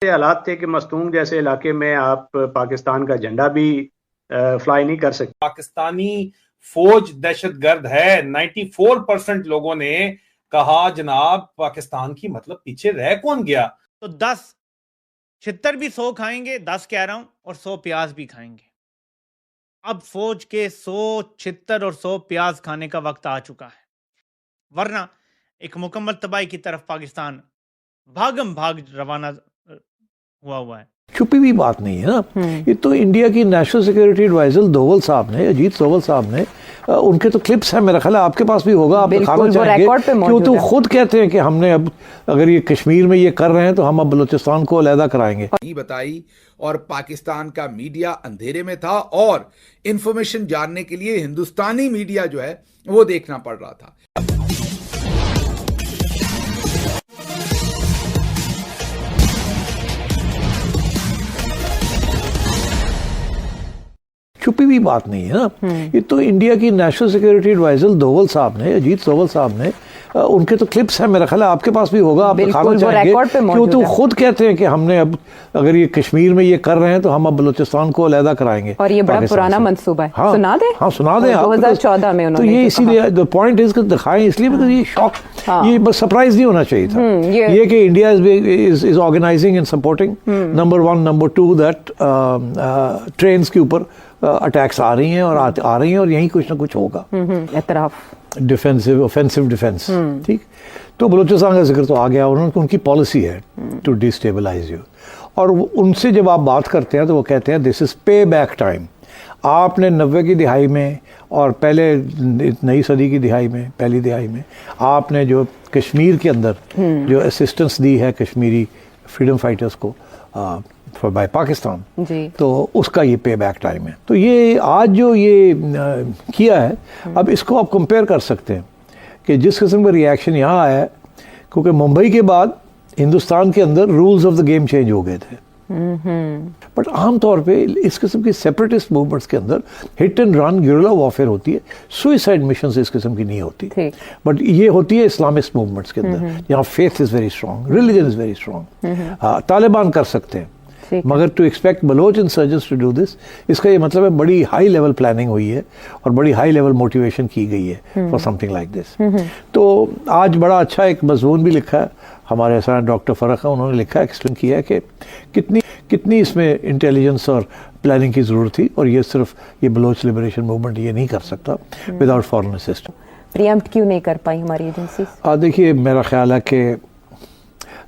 حالات تھے کہ مستونگ جیسے علاقے میں آپ پاکستان کا جھنڈا بھی فلائی نہیں کر سکتے. پاکستانی فوج دہشت گرد ہے. 94% لوگوں نے کہا جناب پاکستان کی مطلب پیچھے رہ کون گیا. تو 10 چھتر بھی 100 کھائیں گے، 10 کہہ رہا ہوں، اور 100 پیاز بھی کھائیں گے. اب فوج کے 100 چھتر اور 100 پیاز کھانے کا وقت آ چکا ہے، ورنہ ایک مکمل تباہی کی طرف پاکستان بھاگم بھاگ روانہ ہوا ہے. چھپی ہوئی بات نہیں ہے نا. یہ تو انڈیا کی نیشنل سیکورٹی ایڈوائزر دوول صاحب نے، اجیت دوول صاحب نے، ان کے تو کلپس ہیں، میرا خیال ہے آپ کے پاس بھی ہوگا، آپ دکھانا چاہیں گے کہ وہ تو خود کہتے ہیں کہ ہم نے اب اگر یہ کشمیر میں یہ کر رہے ہیں تو ہم اب بلوچستان کو علیحدہ کرائیں گے. بتائی اور پاکستان کا میڈیا اندھیرے میں تھا اور انفارمیشن جاننے کے لیے ہندوستانی میڈیا جو ہے وہ دیکھنا پڑ رہا تھا. چھپی ہوئی بات نہیں ہے نا. یہ تو انڈیا کی نیشنل سیکورٹی ایڈوائزر دوول صاحب نے، اجیت دوول صاحب نے، ان کے تو کلپس ہیں، میرا خیال ہے آپ کے پاس بھی ہوگا، آپ دکھانا چاہیں گے کہ وہ تو خود کہتے ہیں کہ ہم نے اب اگر یہ کشمیر میں یہ کر رہے ہیں تو ہم اب بلوچستان کو علیحدہ کرائیں گے. اور یہ بڑا پرانا منصوبہ ہے، سنا دیں. ہاں سنا دیں. 2014 میں انہوں نے، تو یہ اسی لیے پوائنٹ از کہ دکھائیں اس لیے because یہ شوق، یہ بس سرپرائز نہیں ہونا چاہیے تھا. یہ کہ India is organizing and supporting, number 1، number 2 that trains کے اوپر اٹیکس آ رہی ہیں اور آ رہی ہیں اور یہیں کچھ نہ کچھ ہوگا. اعتراف ڈیفینسو اوفینسو ڈیفینس، ٹھیک. تو بلوچستان کا ذکر تو آ گیا، ان کی پالیسی ہے ٹو ڈیسٹیبلائز یو. اور ان سے جب آپ بات کرتے ہیں تو وہ کہتے ہیں دس از پے بیک ٹائم. آپ نے 90 کی دہائی میں اور پہلے نئی صدی کی دہائی میں، پہلی دہائی میں آپ نے جو کشمیر کے اندر جو اسسٹنس دی ہے کشمیری فریڈم فائٹرز کو بائی پاکستان، تو اس کا یہ پے بیک ٹائم ہے. تو یہ آج جو یہ کیا ہے، اب اس کو آپ کمپیئر کر سکتے ہیں کہ جس قسم کا ریاکشن یہاں آیا ہے، کیونکہ ممبئی کے بعد ہندوستان کے اندر rules of the game change ہو گئے تھے. بٹ عام طور پہ اس قسم کی سیپریٹسٹ موومنٹس کے اندر ہٹ اینڈ رن گیریلا وارفیئر ہوتی ہے، سوئسائڈ مشنز اس قسم کی نہیں ہوتی. بٹ یہ ہوتی ہے اسلامسٹ موومنٹس کے اندر، یہاں faith is very strong, religion is very strong. Taliban کر سکتے ہیں، مگر to expect Baloch insurgents to do this, اس کا یہ مطلب ہے بڑی ہائی لیول پلاننگ ہوئی ہے اور بڑی ہائی لیول موٹیویشن کی گئی ہے for some thing like this. تو آج بڑا اچھا ایک مضمون بھی لکھا ہے ہمارے ساتھ ڈاکٹر فرق ہے، انہوں نے لکھا ہے، ایکسپلین کیا ہے کہ کتنی اس میں انٹیلیجنس اور پلاننگ کی ضرورت تھی، اور یہ صرف یہ بلوچ لبریشن موومنٹ یہ نہیں کر سکتا وداؤٹ فارن اسسٹنس. پریمپٹ کیوں نہیں کر پائی ہماری ایجنسیز؟ دیکھیے میرا خیال ہے کہ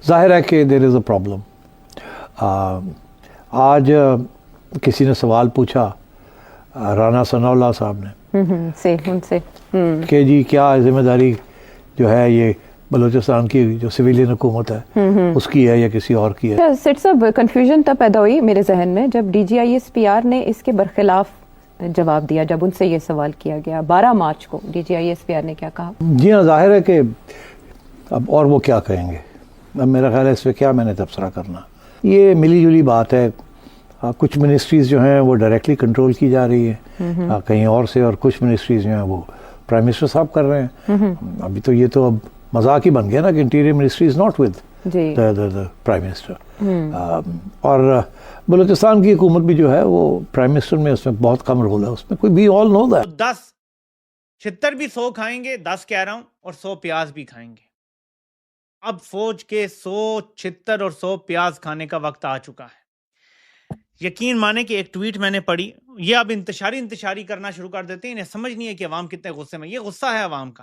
ظاہر ہے کہ دیر از اے پرابلم. آج کسی نے سوال پوچھا رانا ثناء اللہ صاحب نے ان سے کہ جی کیا ذمہ داری جو ہے یہ بلوچستان کی جو سویلین حکومت ہے اس کی ہے یا کسی اور کی ہے. سیٹ صاحب کنفیوژن تب پیدا ہوئی میرے ذہن میں جب D G I S P R نے اس کے برخلاف جواب دیا، جب ان سے یہ سوال کیا گیا 12 مارچ کو. D G I S P R نے کیا کہا؟ جی ہاں، ظاہر ہے کہ اب اور وہ کیا کہیں گے. اب میرا خیال ہے اس پہ کیا میں نے تبصرہ کرنا. یہ ملی جلی بات ہے. کچھ منسٹریز جو ہیں وہ ڈائریکٹلی کنٹرول کی جا رہی ہے کہیں اور سے، اور کچھ منسٹریز جو ہیں وہ پرائم منسٹر صاحب کر رہے ہیں. ابھی تو یہ تو اب مذاق ہی بن گیا نا کہ interior ministry is not with prime minister. اور بلوچستان کی حکومت بھی جو ہے وہ پرائم منسٹر میں اس میں بہت کم رول ہے اس میں. کوئی بھی آل نو دیٹ. 10 چھتر بھی 100 کھائیں گے، 10 کہہ رہا ہوں، اور 100 پیاز بھی کھائیں گے. اب فوج کے 100 چھتر اور 100 پیاز کھانے کا وقت آ چکا ہے. یقین مانے کہ ایک ٹویٹ میں نے پڑھی، یہ اب انتشاری کرنا شروع کر دیتے ہیں. انہیں سمجھ نہیں ہے کہ عوام کتنے غصے میں. یہ غصہ ہے عوام کا.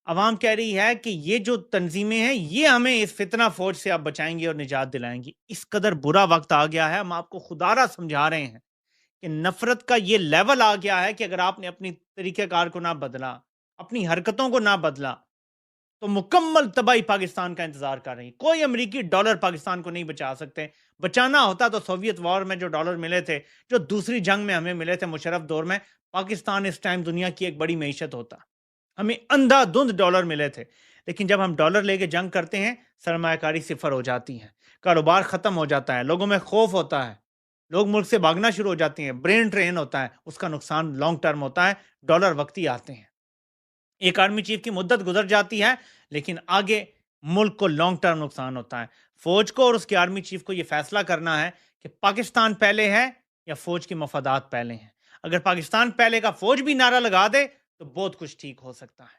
عوام کہہ رہی ہے کہ یہ جو تنظیمیں ہیں یہ ہمیں اس فتنہ فوج سے اب بچائیں گی اور نجات دلائیں گی. اس قدر برا وقت آ گیا ہے. ہم آپ کو خدا را سمجھا رہے ہیں کہ نفرت کا یہ لیول آ گیا ہے کہ اگر آپ نے اپنی طریقہ کار کو نہ بدلا، اپنی حرکتوں کو نہ بدلا، تو مکمل تباہی پاکستان کا انتظار کر رہی. کوئی امریکی ڈالر پاکستان کو نہیں بچا سکتے. بچانا ہوتا تو سوویت وار میں جو ڈالر ملے تھے، جو دوسری جنگ میں ہمیں ملے تھے مشرف دور میں، پاکستان اس ٹائم دنیا کی ایک بڑی معیشت ہوتا. ہمیں اندھا دھند ڈالر ملے تھے. لیکن جب ہم ڈالر لے کے جنگ کرتے ہیں، سرمایہ کاری صفر ہو جاتی ہے، کاروبار ختم ہو جاتا ہے، لوگوں میں خوف ہوتا ہے، لوگ ملک سے بھاگنا شروع ہو جاتے ہیں، برین ڈرین ہوتا ہے. اس کا نقصان لانگ ٹرم ہوتا ہے. ڈالر وقتی آتے ہیں. ایک آرمی چیف کی مدت گزر جاتی ہے لیکن آگے ملک کو لانگ ٹرم نقصان ہوتا ہے. فوج کو اور اس کے آرمی چیف کو یہ فیصلہ کرنا ہے کہ پاکستان پہلے ہے یا فوج کے مفادات پہلے ہیں. اگر پاکستان پہلے کا فوج بھی نعرہ لگا دے تو بہت کچھ ٹھیک ہو سکتا ہے,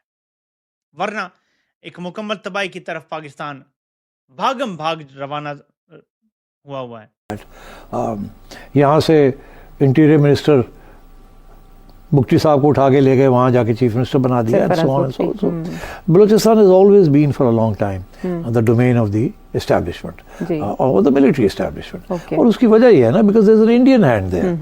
ورنہ ایک مکمل تباہی کی طرف پاکستان بھاگم بھاگ روانہ ہوا ہے. یہاں سے انٹیریئر منسٹر مفتی صاحب کو اٹھا کے لے گئے, وہاں جا کے چیف منسٹر بنا دیا. Balochistan has always been for a long time the domain of the establishment or the military establishment. اور اس کی وجہ یہ ہے نا, because there's an Indian hand there,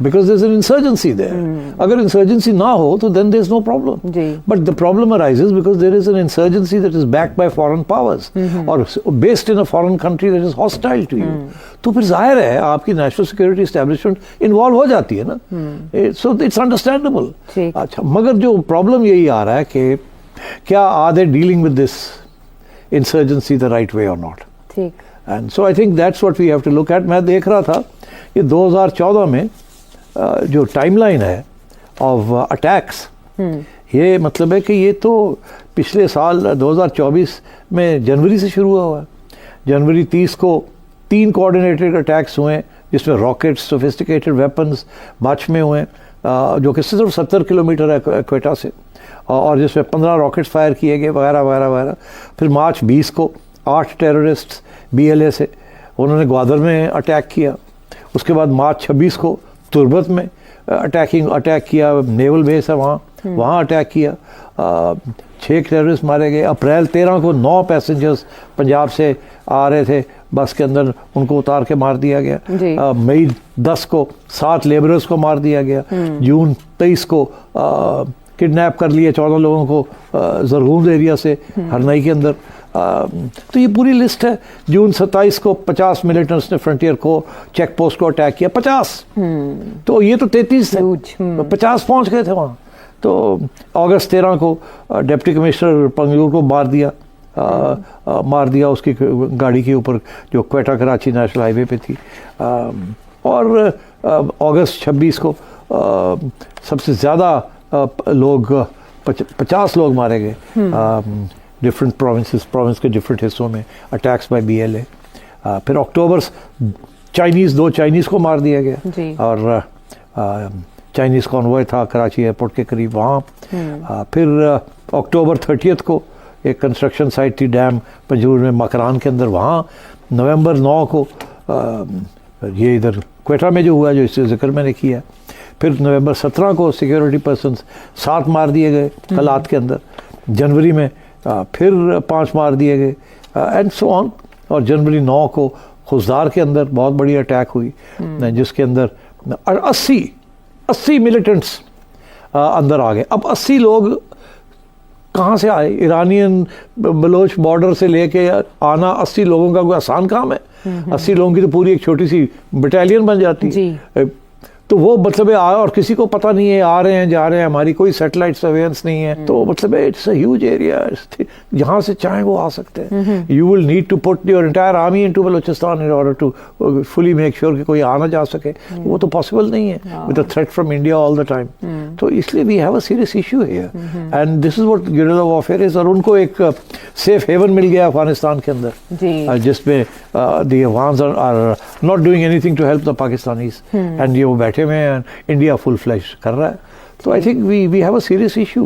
because there's an insurgency there. اگر insurgency نہ ہو تو then there's no problem. But the problem arises because there is an insurgency that is backed by foreign powers or based in a foreign country that is hostile to you. تو پھر ظاہر ہے آپ کی national security establishment involve ہو جاتی ہے نا. So it's understandable. اچھا, مگر جو پرابلم یہی آ رہا ہے کہ کیا are they dealing with this insurgency the right way or not. And so I think that's what we have to look at. میں دیکھ رہا تھا کہ 2014 میں جو ٹائم لائن ہے آف اٹیکس, یہ مطلب ہے کہ یہ تو پچھلے سال 2024 میں جنوری سے شروع ہوا ہے. جنوری 30 کو 3 کوآرڈینیٹڈ اٹیکس ہوئے جس میں راکٹس, سوفسٹیکیٹڈ ویپنز مارچ میں ہوئے, جو کہ صرف 70 کلومیٹر ہے کوئٹہ سے, اور جس میں 15 راکٹس فائر کیے گئے وغیرہ وغیرہ وغیرہ. پھر مارچ 20 کو 8 ٹیررسٹ BLA سے انہوں نے گوادر میں اٹیک کیا. اس کے بعد مارچ 26 کو تربت میں اٹیک کیا, نیول بیس ہے وہاں اٹیک کیا, 6 ٹیررسٹ مارے گئے. اپریل 13 کو 9 پیسنجرز پنجاب سے آ رہے تھے بس کے اندر, ان کو اتار کے مار دیا گیا. مئی 10 کو 7 لیبررز کو مار دیا گیا. جون 23 کو کڈنیپ کر لیے 14 لوگوں کو زرغوند ایریا سے ہرنائی کے اندر. تو یہ پوری لسٹ ہے. جون 27 کو 50 ملیٹنٹس نے فرنٹیئر کو چیک پوسٹ کو اٹیک کیا. 50 تو یہ تو 33 تھے, 50 پہنچ گئے تھے وہاں. تو اگست 13 کو ڈپٹی کمشنر پنگلور کو مار دیا اس کی گاڑی کے اوپر جو کوئٹہ کراچی نیشنل ہائی وے پہ تھی. اور اگست 26 کو سب سے زیادہ لوگ 50 لوگ مارے گئے ڈفرینٹ پروونس کے ڈفرینٹ حصوں میں اٹیکس بائی BLA. پھر اکتوبر 2 چائنیز کو مار دیا گیا, اور چائنیز کانوائے تھا کراچی ایئرپورٹ کے قریب وہاں. پھر اکتوبر 30 کو ایک کنسٹرکشن سائٹ تھی ڈیم پنجور میں مکران کے اندر, وہاں. نومبر 9 کو یہ ادھر کوئٹہ میں جو ہوا جو اس سے ذکر میں نے کیا. پھر نومبر 17 کو سیکیورٹی پرسنز 7 مار دیے گئے حالات کے اندر. جنوری میں پھر 5 مار دیے گئے, اینڈ سو آن. اور جنوری 9 کو خزدار کے اندر بہت بڑی اٹیک ہوئی جس کے اندر 80 ملیٹنٹس اندر آ گئے. اب 80 لوگ کہاں سے آئے؟ ایرانین بلوچ بارڈر سے لے کے آنا 80 لوگوں کا کوئی آسان کام ہے؟ 80 لوگوں کی تو پوری ایک چھوٹی سی بٹالین بن جاتی. تو وہ مطلب ہے اور کسی کو پتہ نہیں ہے, آ رہے ہیں جا رہے ہیں, ہماری کوئی سیٹلائٹ سرویلنس نہیں ہے. تو مطلب ہے اٹس اے ہیوج ایریا, جہاں سے چاہیں وہ آ سکتے ہیں. You will need to put your entire army into Balochistan in order to fully make sure کہ کوئی آنا جا سکے. وہ تو پاسبل نہیں ہے with a threat from India all the time. تو اس لیے we have a serious issue here, and this is what guerrilla warfare is. اور ان کو ایک سیف ہیون مل گیا افغانستان کے اندر, جس میں the Afghans are not doing anything to help the Pakistanis, and یہ وہ بیٹھے ہوئے ہیں, انڈیا فل فلیش کر رہا ہے. تو I think we have a serious issue.